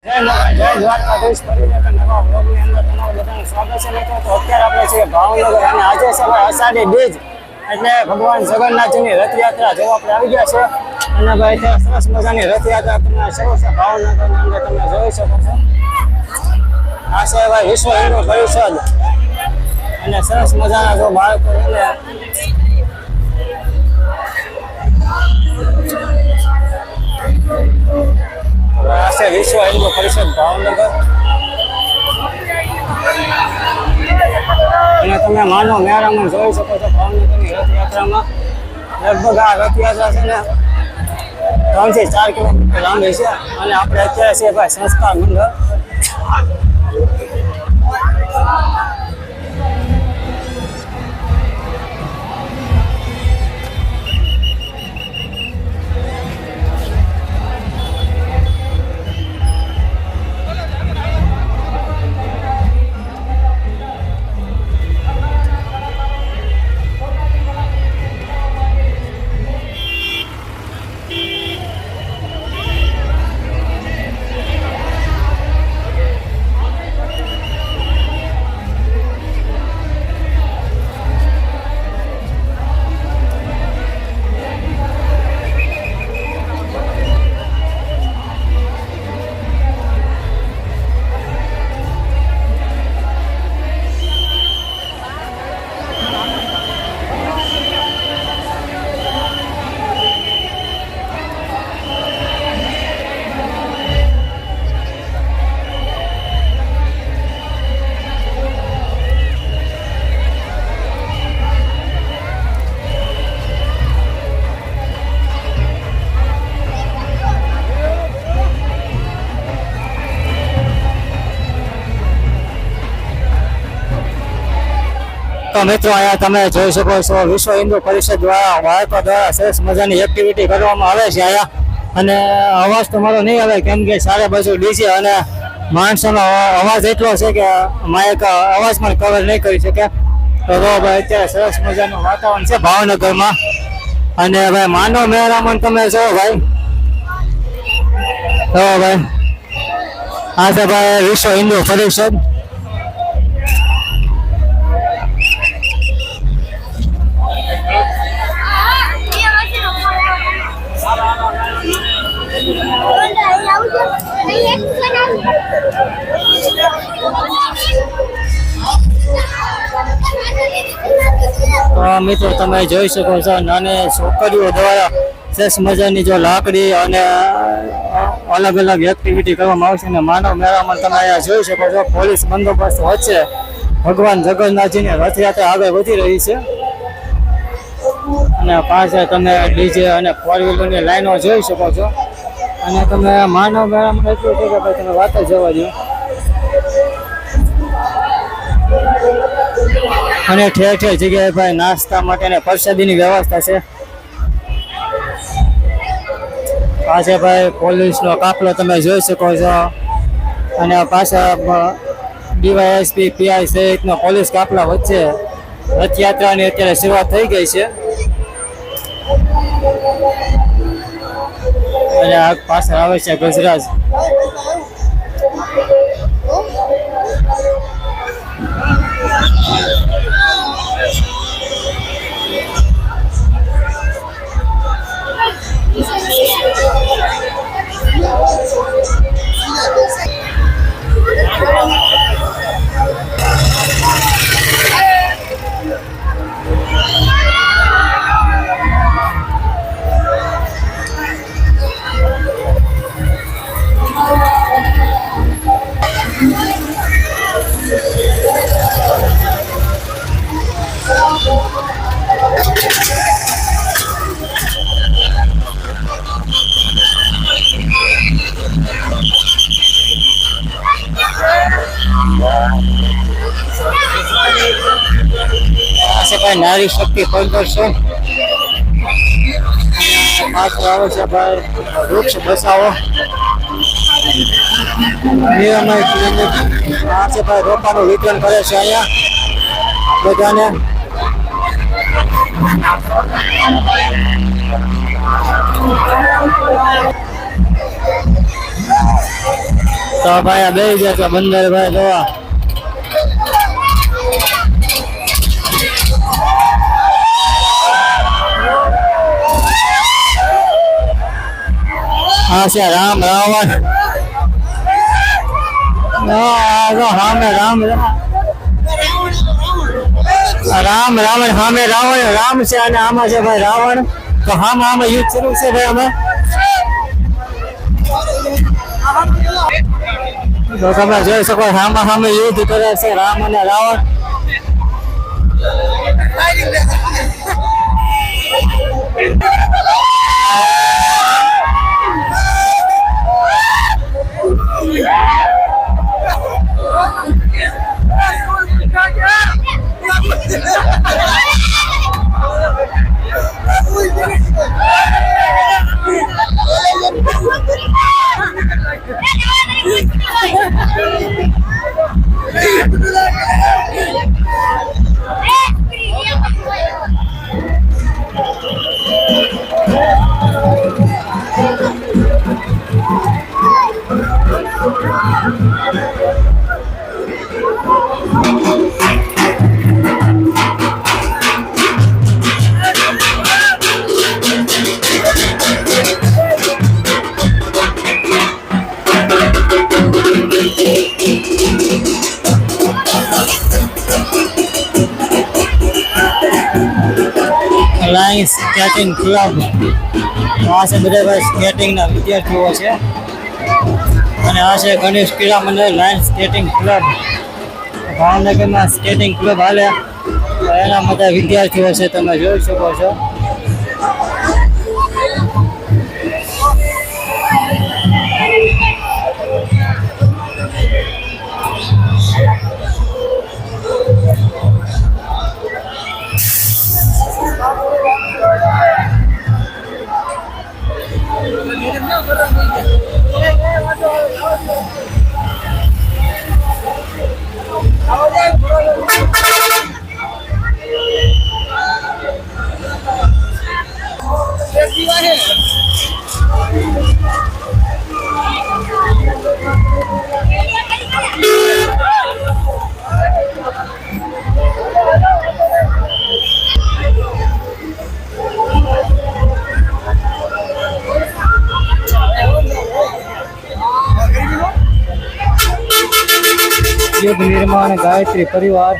જય દ્વારકાધીશ. ફરી એક નવા બ્લોગની અંદર તમારું બધાનું સ્વાગત છે મિત્રો. તો અત્યારે આપણે છીએ ભાવનગર અને આજે છે અષાઢી બીજ એટલે ભગવાન જગન્નાથજીની રથયાત્રા જોવા આપણે આવી ગયા છે. અને ભાઈ ત્યાં સરસ મજાની રથયાત્રા તમને શરૂ છે ભાવનગરની અંદર તમે જોઈ શકો છો. આ છે ભાઈ વિશ્વ હિન્દુ પરિષદ અને સરસ મજાના જો બાળકો આ છે વિશ્વ હિન્દુ પરિષદ ભાવનગર. અને તમે માનો મેળામાં જોઈ શકો છો ભાવનગરની રથયાત્રામાં. લગભગ આ રથયાત્રા છે ને 3 થી 4 કિલોમીટર લાંબી છે. અને આપણે અત્યારે છે ભાઈ સંસ્કાર મંડળ. તો મિત્રો અહીંયા તમે જોઈ શકો છો વિશ્વ હિન્દુ પરિષદ દ્વારા બાળકો દ્વારા સરસ મજાની એક્ટિવિટી કરવામાં આવે છે અહીંયા. અને અવાજ તમારો નહીં આવે કેમ કે સારે બાજુ ડીજે અને માણસોનો અવાજ એટલો છે કે માઇક અવાજ પણ કવર નહીં કરી શકે. તો ભાઈ અત્યારે સરસ મજાનું વાતાવરણ છે ભાવનગરમાં. અને ભાઈ માનવ મેળામાં તમે જો ભાઈ તો ભાઈ આ છે ભાઈ વિશ્વ હિન્દુ પરિષદ. મિત્રો તમે જોઈ શકો છો નાની છોકરીઓ દ્વારા સરસ મજાની જો લાકડી અને અલગ અલગ એક્ટિવિટી કરવામાં આવશે. અને માનવ મેળામાં તમે અહીંયા જોઈ શકો છો પોલીસ બંદોબસ્ત વચ્ચે ભગવાન જગન્નાથજીની રથયાત્રા આગળ વધી રહી છે. અને પાછળ તમે ડીજે અને 4-વ્હીલરની લાઈનો જોઈ શકો છો. અને તમે માનવ મેળામાં એટલું છે કે ભાઈ તમે વાત જ જવા દો. અને ઠેર ઠેર જગ્યાએ ભાઈ નાસ્તા માટે પ્રસાદીની વ્યવસ્થા છે. આ છે ભાઈ પોલીસનો કાફલો તમે જોઈ શકો છો. અને પાછા ડીવાયએસપી પીઆઈ સહિતનો પોલીસ કાફલા વચ્ચે રથયાત્રાની અત્યારે શરૂઆત થઈ ગઈ છે. અને આ પાછળ આવે છે ગજરાજ. નારી શક્તિ પ્રદર્શન પાછળ આવે છે ભાઈ વૃક્ષ બસાવો. આ છે ભાઈ રોપાનું વિતરણ કરે છે અહીંયા બધાને. તો ભાઈ આ બેસી ગયા છે બંદર ભાઈ જોવા. હા છે રામ રાવણ. સામે રામ રામ રાવણ સામે રાવણ રામ છે અને આમાં છે ભાઈ રાવણ. તો આમાં યુદ્ધ શરૂ છે ભાઈ અમે. તો તમે જોઈ શકો સામા સામે યુદ્ધ કરે છે રામ અને રાવણ. Lions skating club. આ છે બધા ભાઈ સ્કેટિંગના વિદ્યાર્થીઓ છે અને આ છે ગણેશ ક્રીડા મંડળ લાયન્સ સ્કેટિંગ ક્લબ. ભાવનગરમાં સ્કેટિંગ ક્લબ હાલે એના બધા વિદ્યાર્થીઓ છે તમે જોઈ શકો છો. યુદ્ધ નિર્માણ ગાયત્રી પરિવાર